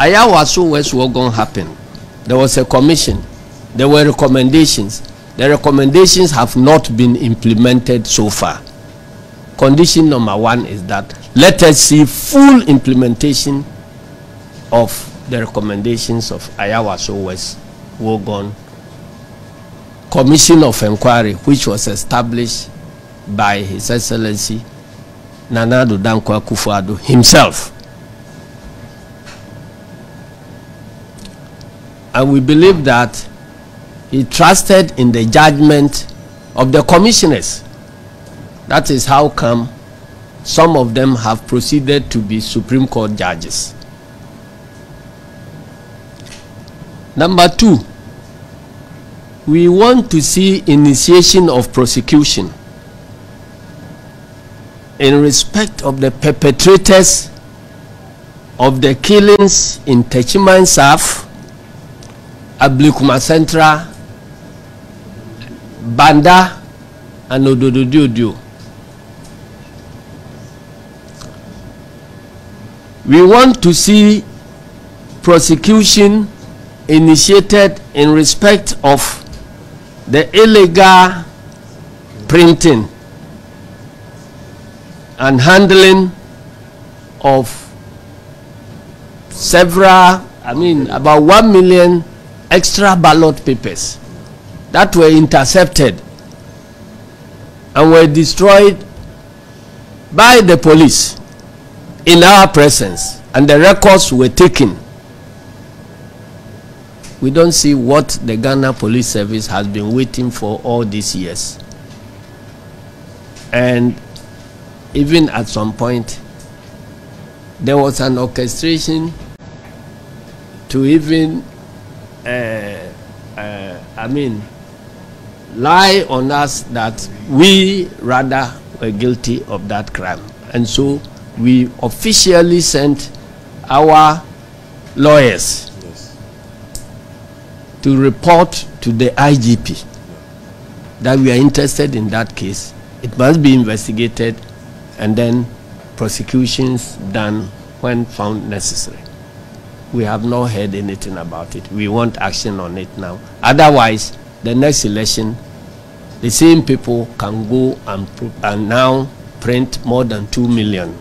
Ayawaso West Wogon happened. There was a commission. There were recommendations. The recommendations have not been implemented so far. Condition number 1 is that let us see full implementation of the recommendations of Ayawaso West Wogon Commission of Inquiry, which was established by His Excellency Nana Addo Dankwa Akufo-Addo himself. And we believe that he trusted in the judgment of the commissioners. That is how come some of them have proceeded to be Supreme Court judges. Number 2, we want to see initiation of prosecution in respect of the perpetrators of the killings in Techiman Saf, Ablikuma Central, Banda, and Odododio. We want to see prosecution initiated in respect of the illegal printing and handling of several, about 1 million extra ballot papers that were intercepted and were destroyed by the police in our presence, and the records were taken. We don't see what the Ghana Police Service has been waiting for all these years. And even at some point, there was an orchestration to even lie on us that we rather were guilty of that crime. And so we officially sent our lawyers to report to the IGP that we are interested in that case. It must be investigated and then prosecutions done when found necessary. We have not heard anything about it. We want action on it now. Otherwise, the next election, the same people can go and now print more than 2 million.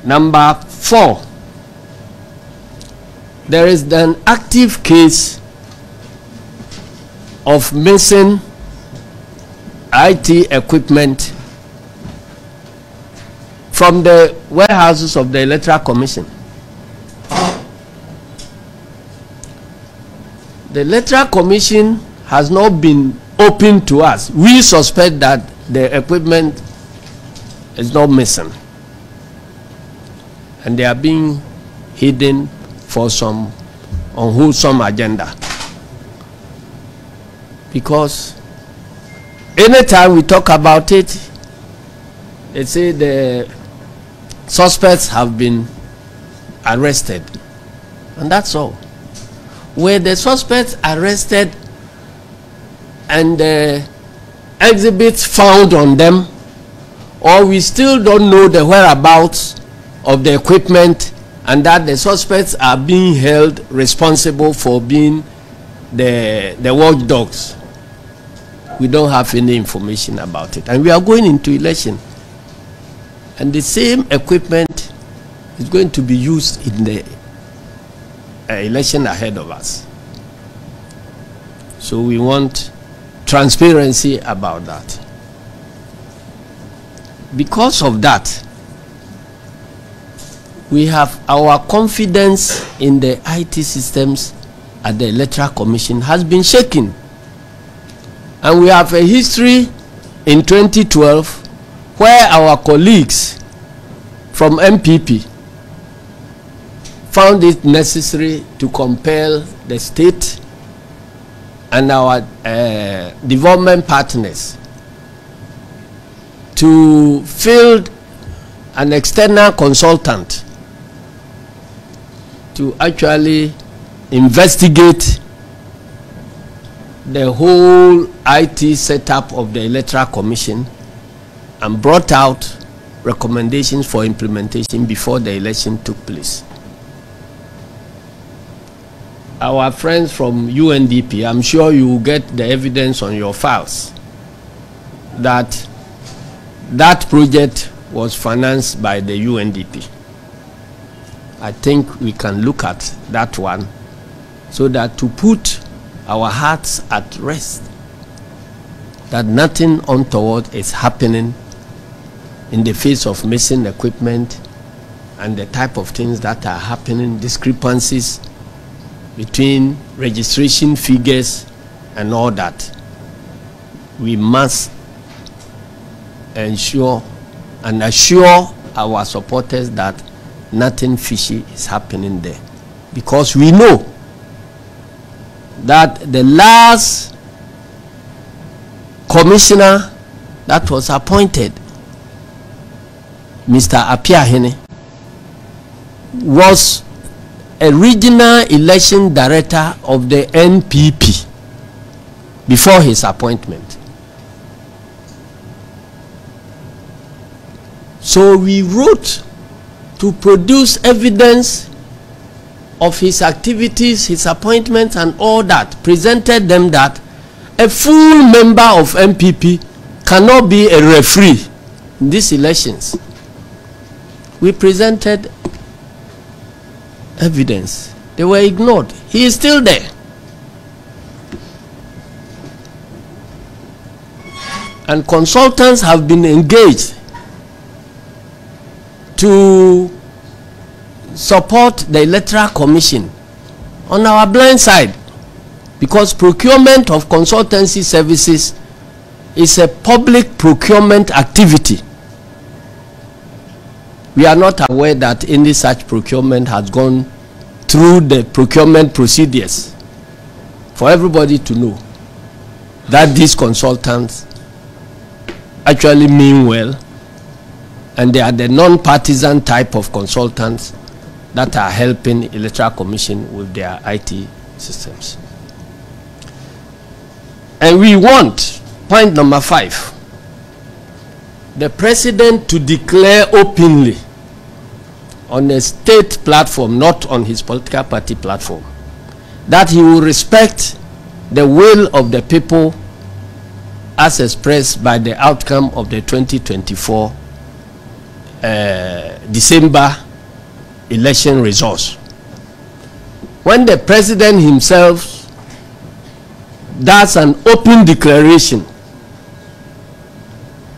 Number 4, there is an active case of missing IT equipment from the warehouses of the Electoral Commission. The Electoral Commission has not been open to us. We suspect that the equipment is not missing, and they are being hidden for some unwholesome agenda. Because anytime we talk about it, they say the suspects have been arrested, and that's all. Were the suspects arrested and the exhibits found on them, or we still don't know the whereabouts of the equipment, and that the suspects are being held responsible for being the watchdogs? We don't have any information about it, and we are going into election, and the same equipment is going to be used in the election ahead of us. So we want transparency about that. Because of that, we have our confidence in the IT systems at the Electoral Commission has been shaken. And we have a history in 2012 where our colleagues from MPP found it necessary to compel the state and our development partners to field an external consultant to actually investigate the whole IT setup of the Electoral Commission, and brought out recommendations for implementation before the election took place. Our friends from UNDP, I'm sure you will get the evidence on your files that that project was financed by the UNDP. I think we can look at that one so that to put our hearts at rest that nothing untoward is happening in the face of missing equipment and the type of things that are happening, discrepancies between registration figures and all that. We must ensure and assure our supporters that nothing fishy is happening there, because we know that the last commissioner that was appointed, Mr. Apiahene, was a regional election director of the NPP before his appointment. So we wrote to produce evidence of his activities, his appointments and all that, presented them that a full member of NPP cannot be a referee in these elections. We presented evidence. They were ignored. He is still there. And consultants have been engaged to support the Electoral Commission on our blind side, because procurement of consultancy services is a public procurement activity. We are not aware that any such procurement has gone through the procurement procedures. For everybody to know that these consultants actually mean well, and they are the non-partisan type of consultants that are helping Electoral Commission with their IT systems. And we want, point number 5, the president to declare openly on a state platform, not on his political party platform, that he will respect the will of the people as expressed by the outcome of the 2024 December election results. When the president himself does an open declaration,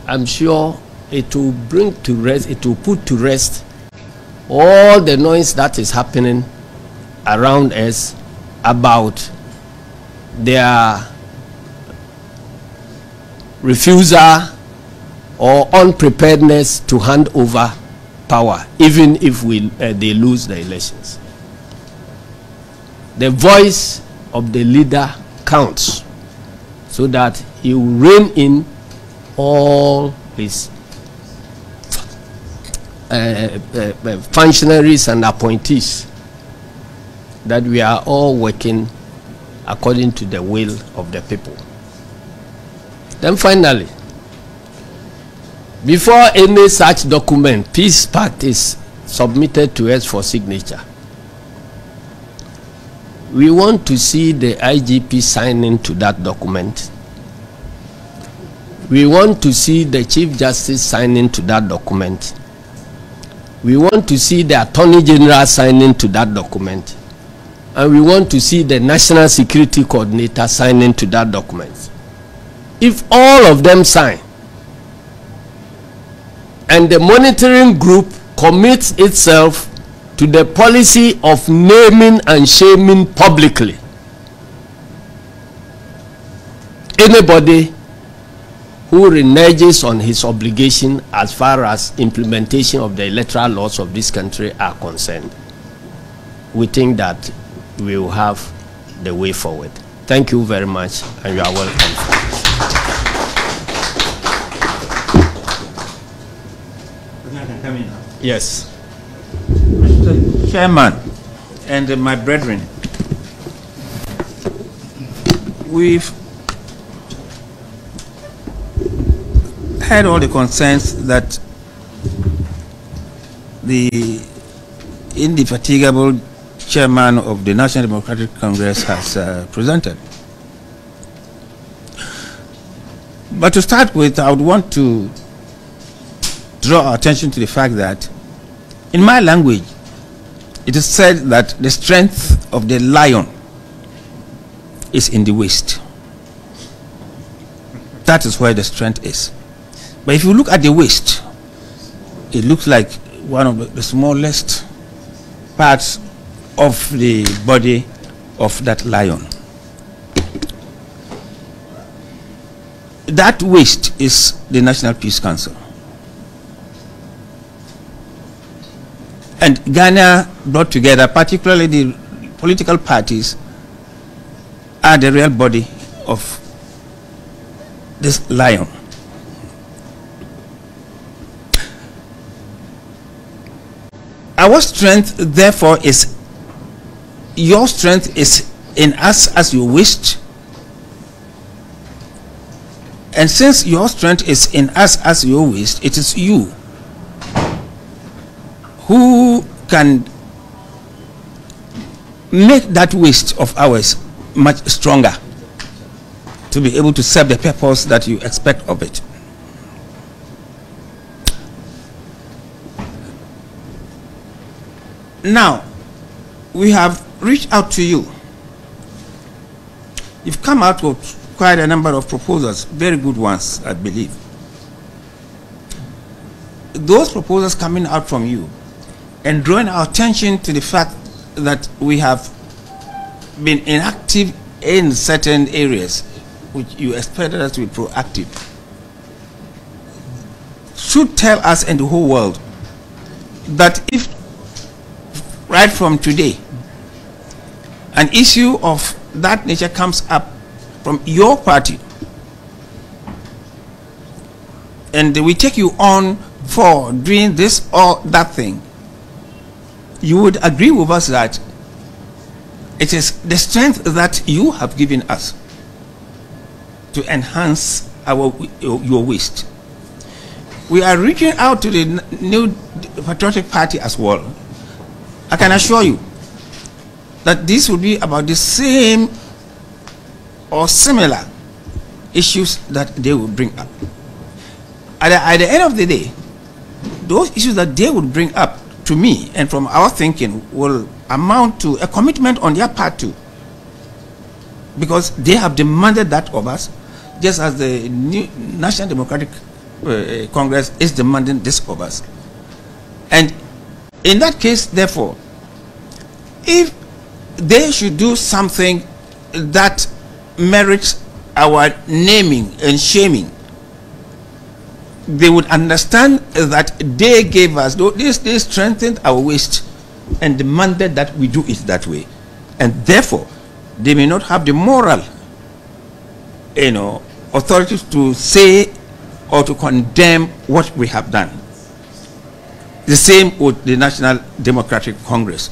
I'm sure it will bring to rest, it will put to rest all the noise that is happening around us about their refusal or unpreparedness to hand over power, even if they lose the elections. The voice of the leader counts, so that he will rein in all his functionaries and appointees, that we are all working according to the will of the people. Then finally, before any such document, Peace Pact is submitted to us for signature, we want to see the IGP sign into that document. We want to see the Chief Justice sign into that document. We want to see the Attorney General sign into that document. And we want to see the National Security Coordinator sign into that document. If all of them sign, and the monitoring group commits itself to the policy of naming and shaming publicly anybody who reneges on his obligation as far as implementation of the electoral laws of this country are concerned, we think that we will have the way forward. Thank you very much, and you are welcome. Yes. Mr. Chairman and my brethren, we've heard all the concerns that the indefatigable chairman of the National Democratic Congress has presented. But to start with, I would want to draw our attention to the fact that in my language, it is said that the strength of the lion is in the waist. That is where the strength is. But if you look at the waist, it looks like one of the smallest parts of the body of that lion. That waist is the National Peace Council. And Ghana brought together, particularly the political parties, are the real body of this lion. Our strength, therefore, is your strength is in us as you wished. And since your strength is in us as you wished, it is you who can make that waist of ours much stronger to be able to serve the purpose that you expect of it. Now, we have reached out to you. You've come out with quite a number of proposals, very good ones, I believe. Those proposals coming out from you and drawing our attention to the fact that we have been inactive in certain areas which you expected us to be proactive should tell us and the whole world that if right from today an issue of that nature comes up from your party and we take you on for doing this or that thing, you would agree with us that it is the strength that you have given us to enhance your waist. We are reaching out to the new patriotic party as well. I can assure you that this will be about the same or similar issues that they will bring up. At the end of the day, those issues that they would bring up to me and from our thinking will amount to a commitment on their part too, because they have demanded that of us, just as the new National Democratic Congress is demanding this of us. And in that case, therefore, if they should do something that merits our naming and shaming, they would understand that they gave us, they strengthened our waist and demanded that we do it that way. And therefore, they may not have the moral, authority to say or to condemn what we have done. The same with the National Democratic Congress.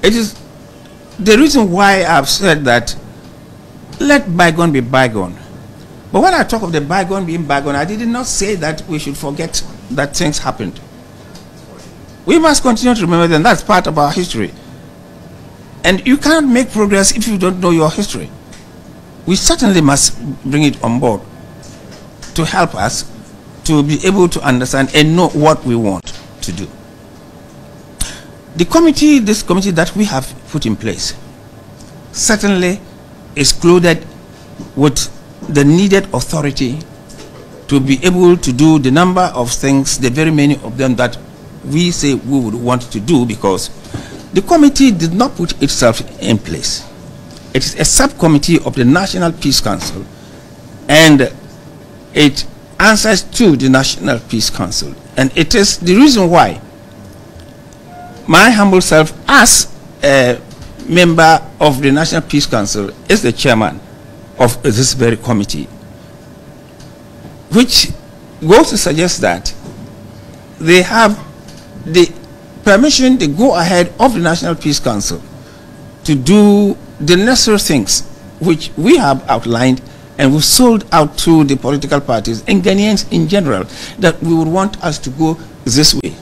It is the reason why I've said that let bygone be bygone. But when I talk of the bygone being bygone, I did not say that we should forget that things happened. We must continue to remember them. That's part of our history. And you can't make progress if you don't know your history. We certainly must bring it on board to help us to be able to understand and know what we want to do. The committee, this committee that we have put in place, certainly is clothed with the needed authority to be able to do the number of things, the very many of them that we say we would want to do, because the committee did not put itself in place. It is a subcommittee of the National Peace Council, and it answers to the National Peace Council. And it is the reason why my humble self, as a member of the National Peace Council, is the chairman of this very committee, which goes to suggest that they have the permission, the go-ahead of the National Peace Council to do the necessary things which we have outlined and we've sold out to the political parties and Ghanaians in general that we would want us to go this way.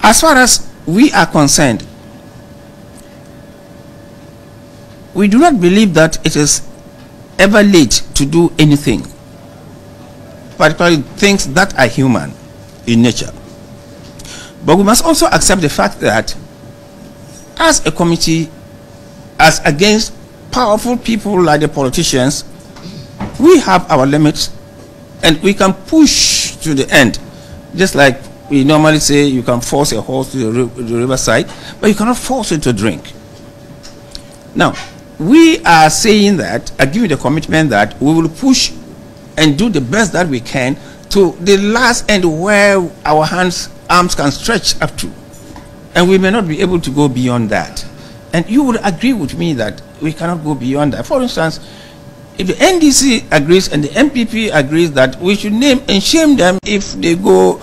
As far as we are concerned, we do not believe that it is ever late to do anything, particularly things that are human in nature. But we must also accept the fact that as a committee, as against powerful people like the politicians, we have our limits and we can push to the end. Just like we normally say, you can force a horse to the riverside, but you cannot force it to drink. Now, we are saying that, giving the commitment that we will push and do the best that we can to the last end where our arms can stretch up to. And we may not be able to go beyond that. And you would agree with me that we cannot go beyond that. For instance, if the NDC agrees and the MPP agrees that we should name and shame them if they go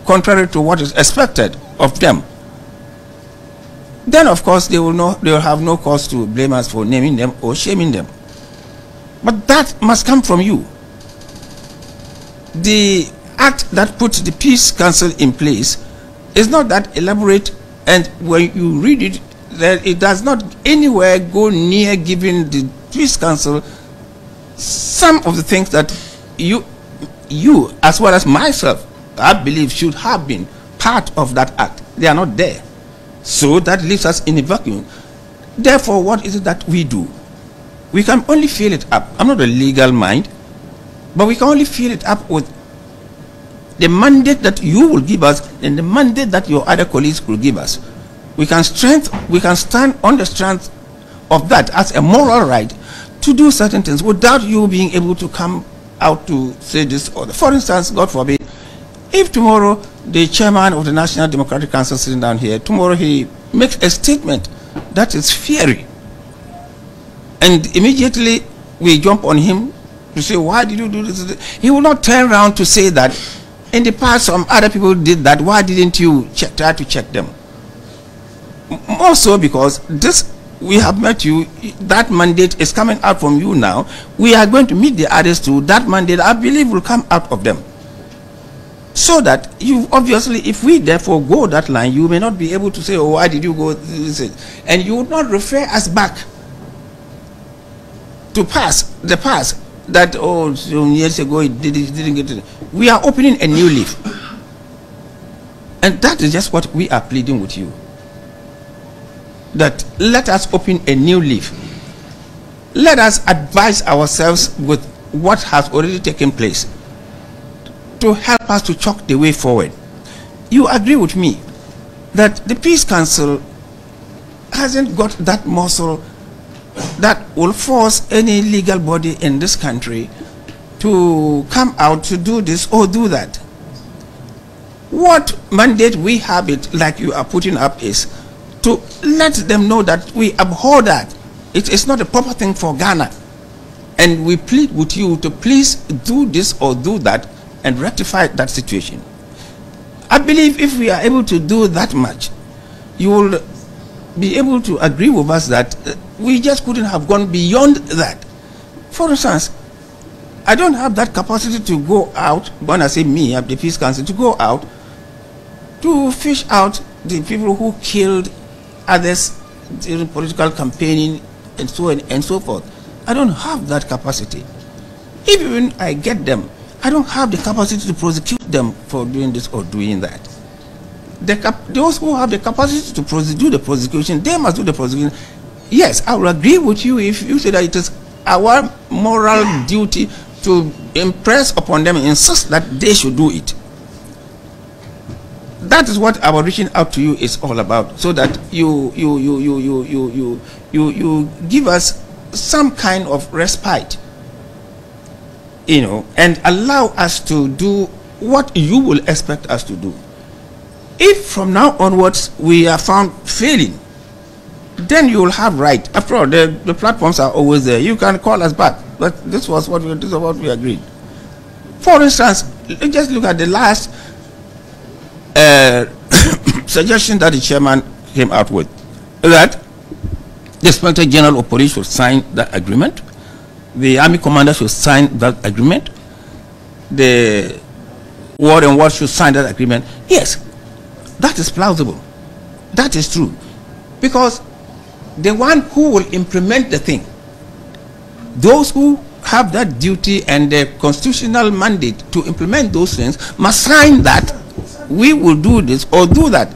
contrary to what is expected of them, then of course they will have no cause to blame us for naming them or shaming them. But that must come from you. The act that puts the Peace Council in place is not that elaborate, and when you read it, that it does not anywhere go near giving the Peace Council some of the things that you as well as myself, I believe should have been part of that act. They are not there. So that leaves us in a vacuum. Therefore, what is it that we do? We can only fill it up. I'm not a legal mind, but we can only fill it up with the mandate that you will give us and the mandate that your other colleagues will give us. We can stand on the strength of that as a moral right to do certain things without you being able to come out to say this or that. For instance, God forbid, if tomorrow the chairman of the National Democratic Council sitting down here, tomorrow he makes a statement that is fiery, and immediately we jump on him to say, why did you do this? He will not turn around to say that in the past some other people did that, why didn't you try to check them? More so because this, we have met you, that mandate is coming out from you now. We are going to meet the others too. That mandate, I believe, will come out of them. So that you, obviously, if we therefore go that line, you may not be able to say, oh, why did you go this? And you would not refer us back to the past, that, oh, some years ago it didn't get it. We are opening a new leaf. And that is just what we are pleading with you. That let us open a new leaf. Let us advise ourselves with what has already taken place to help us to chalk the way forward. You agree with me that the Peace Council hasn't got that muscle that will force any legal body in this country to come out to do this or do that. What mandate we have it, like you are putting up, is to let them know that we abhor that. It is not a proper thing for Ghana. And we plead with you to please do this or do that and rectify that situation. I believe if we are able to do that much, you will be able to agree with us that we just couldn't have gone beyond that. For instance, I don't have that capacity to go out, when I say me, the Peace Council, to go out to fish out the people who killed others during political campaigning and so on and so forth. I don't have that capacity. Even I get them, I don't have the capacity to prosecute them for doing this or doing that. Those who have the capacity to do the prosecution, they must do the prosecution. Yes, I will agree with you if you say that it is our moral duty to impress upon them and insist that they should do it. That is what our reaching out to you is all about, so that you give us some kind of respite, you know, and allow us to do what you will expect us to do. If from now onwards we are found failing, then you will have right. After all, the platforms are always there. You can call us back. But this is what we agreed. For instance, just look at the last suggestion that the chairman came out with, that The Inspector General of Police should sign that agreement. The Army Commander should sign that agreement. The Ward and Ward should sign that agreement. Yes, that is plausible. That is true. Because the one who will implement the thing, those who have that duty and the constitutional mandate to implement those things must sign that we will do this or do that.